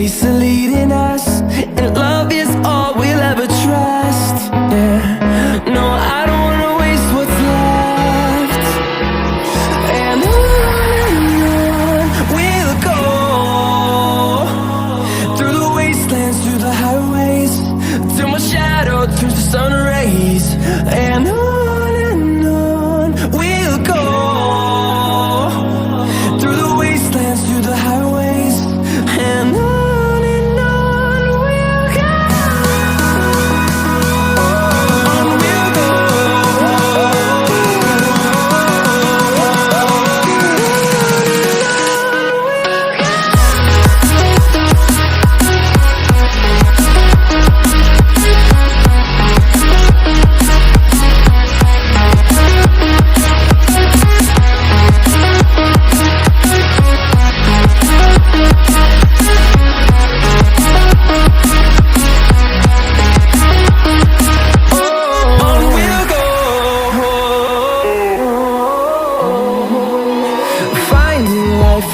ways are leading us, and love is all we'll ever trust. Yeah, no, I don't wanna waste what's left. And on we'll go, through the wastelands, through the highways, till my shadow turns to sun rays. And on we'll go, through the wastelands, through the highways, and on we'll go. On we'll go.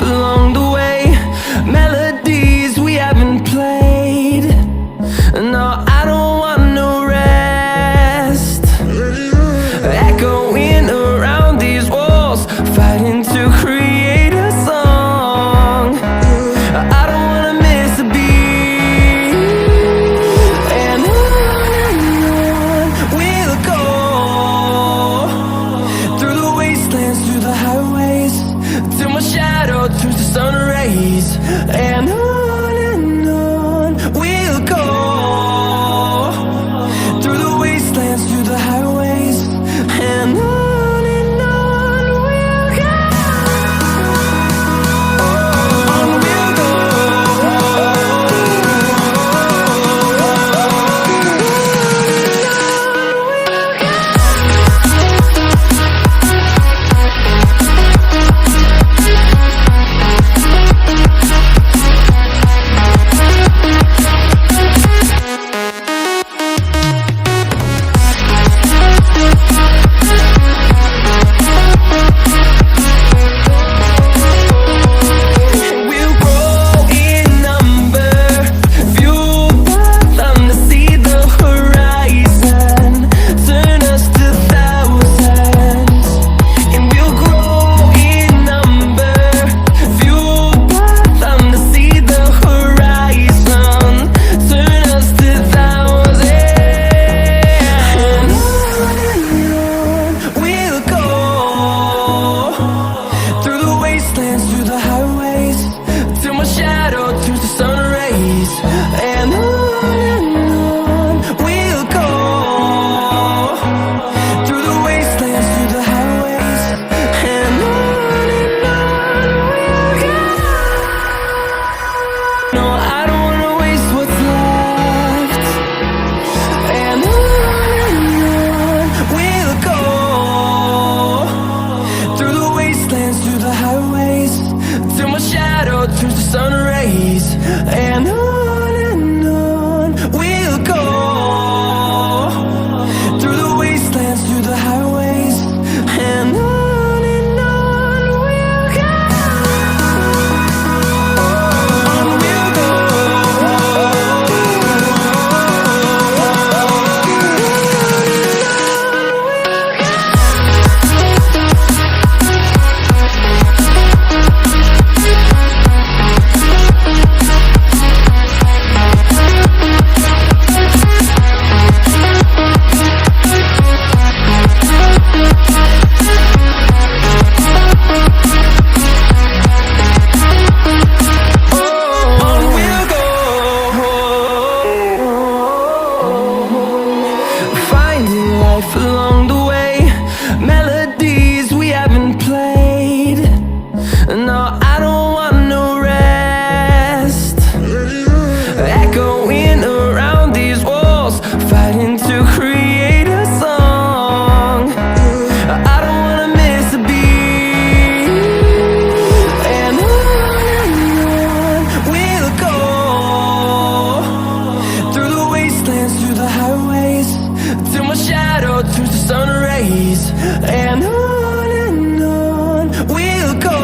Along the way, melodies we haven't played. No, I don't want no rest. Echoing around these walls, fighting to create a song. I don't wanna miss a beat. And on we'll go, through the wastelands, through the highways, till my shadow turns to sun rays. And on we'll go, through the wastelands, through the highways, and on we'll go. On we'll go. Through the highways, till my shadow turns to sun rays. And on we'll go, through the wastelands, through the highways, and on we'll go. No, I don't wanna waste what's left. And on we'll go, through the wastelands, through the highways, till my shadow turns to sun rays. And on we'll go, through the wastelands, through the highways, and on we'll go. On we'll go. Along the way, melodies we haven't played. No, I don't want no rest. Echoing around these walls, fighting to create a song. I don't wanna miss a beat. And on we'll go, through the wastelands, through the highways, till my shadow turns to sun rays. And on we'll go,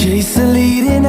chase the leading